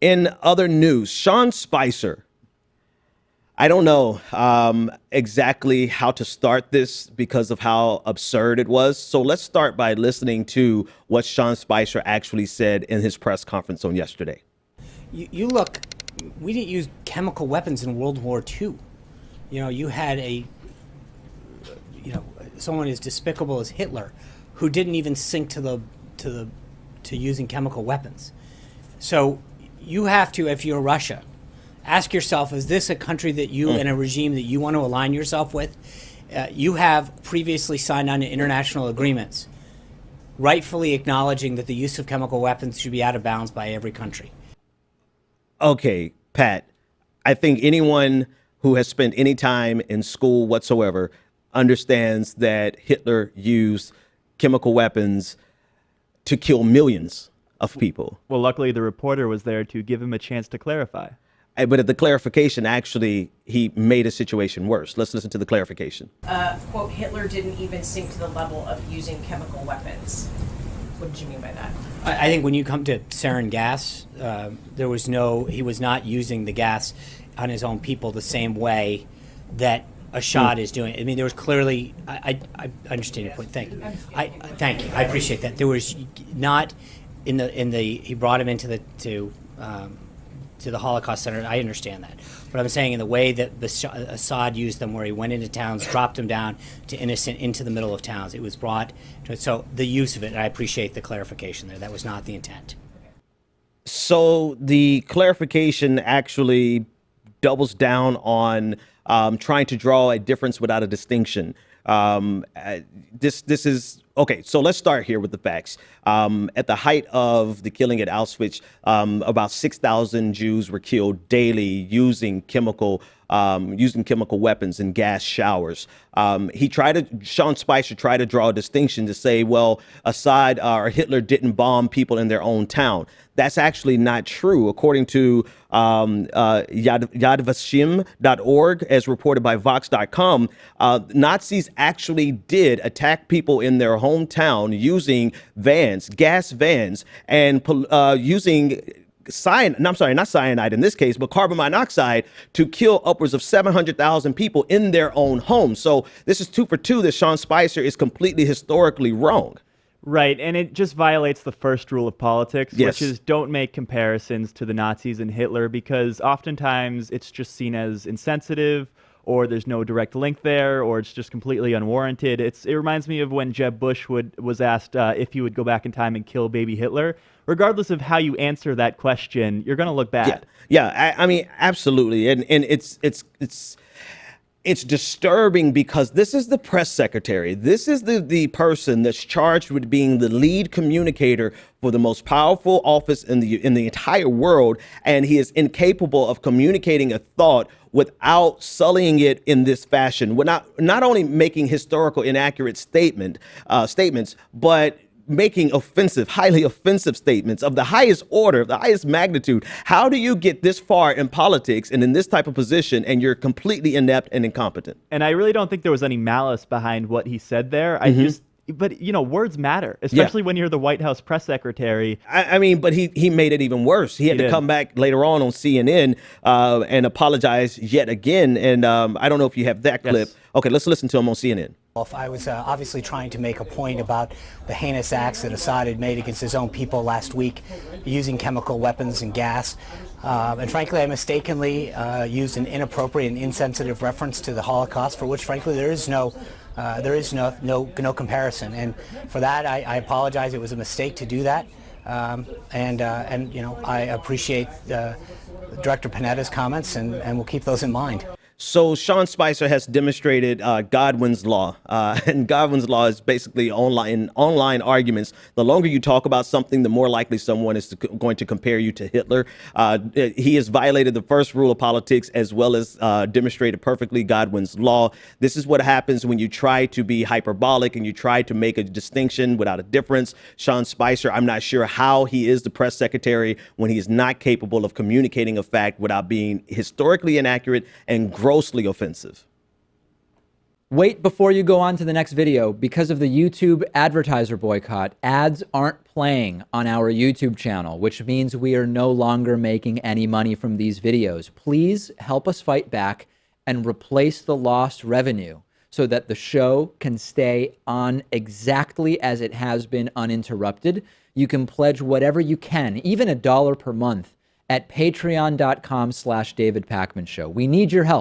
In other news, Sean Spicer. I don't know exactly how to start this because of how absurd it was. So let's start by listening to what Sean Spicer actually said in his press conference on yesterday. You look, we didn't use chemical weapons in World War II. You had someone as despicable as Hitler, who didn't even sink to using chemical weapons. So you have to, if you're Russia, ask yourself, is this a country that you and a regime that you want to align yourself with? You have previously signed on to international agreements, rightfully acknowledging that the use of chemical weapons should be out of bounds by every country. Okay, Pat, I think anyone who has spent any time in school whatsoever understands that Hitler used chemical weapons to kill millions of people. Well, luckily the reporter was there to give him a chance to clarify. But at the clarification, actually, he made a situation worse. Let's listen to the clarification. Quote, Hitler didn't even sink to the level of using chemical weapons. What did you mean by that? I think when you come to sarin gas, he was not using the gas on his own people the same way that Assad is doing. I mean, there was clearly, I understand your point. Thank you. Thank you. I appreciate that. There was not he brought him into the Holocaust Center. I understand that. But I'm saying in the way that Assad used them, where he went into towns, dropped them down to innocent into the middle of towns, it was brought to, so the use of it, and I appreciate the clarification there. That was not the intent. So the clarification actually doubles down on trying to draw a difference without a distinction. This is okay. So let's start here with the facts. At the height of the killing at Auschwitz, about 6,000 Jews were killed daily using chemical weapons and gas showers. Sean Spicer tried to draw a distinction to say, well, Assad or Hitler didn't bomb people in their own town. That's actually not true. According to yadvashim.org, as reported by Vox.com, Nazis actually did attack people in their hometown using gas vans, and using not cyanide in this case, but carbon monoxide to kill upwards of 700,000 people in their own homes. So this is 2 for 2 that Sean Spicer is completely historically wrong. Right, and it just violates the first rule of politics, Yes. which is don't make comparisons to the Nazis and Hitler, because oftentimes it's just seen as insensitive, or there's no direct link there, or it's just completely unwarranted. It reminds me of when Jeb Bush was asked if he would go back in time and kill baby Hitler. Regardless of how you answer that question, you're going to look bad. Yeah, I mean, absolutely, and it's disturbing because this is the press secretary. This is the person that's charged with being the lead communicator for the most powerful office in the entire world, and he is incapable of communicating a thought without sullying it in this fashion. We're not only making historical inaccurate statements, but making highly offensive statements of the highest order, of the highest magnitude. How do you get this far in politics and in this type of position, and you're completely inept and incompetent? And I really don't think there was any malice behind what he said there. But words matter, especially when you're the White House press secretary. I mean, but he made it even worse. He had to come back later on CNN and apologize yet again. And I don't know if you have that clip. Yes. Okay, let's listen to him on CNN. I was obviously trying to make a point about the heinous acts that Assad had made against his own people last week, using chemical weapons and gas. And frankly, I mistakenly used an inappropriate and insensitive reference to the Holocaust, for which, frankly, there is no comparison. And for that, I apologize. It was a mistake to do that. I appreciate Director Panetta's comments, and we'll keep those in mind. So Sean Spicer has demonstrated Godwin's law, and Godwin's law is basically online arguments. The longer you talk about something, the more likely someone is going to compare you to Hitler. He has violated the first rule of politics, as well as demonstrated perfectly Godwin's law. This is what happens when you try to be hyperbolic and you try to make a distinction without a difference. Sean Spicer, I'm not sure how he is the press secretary when he is not capable of communicating a fact without being historically inaccurate and grossly offensive. Wait before you go on to the next video. Because of the YouTube advertiser boycott, ads aren't playing on our YouTube channel, which means we are no longer making any money from these videos. Please help us fight back and replace the lost revenue so that the show can stay on exactly as it has been uninterrupted. You can pledge whatever you can, even $1 per month, at patreon.com/David Pakman Show. We need your help.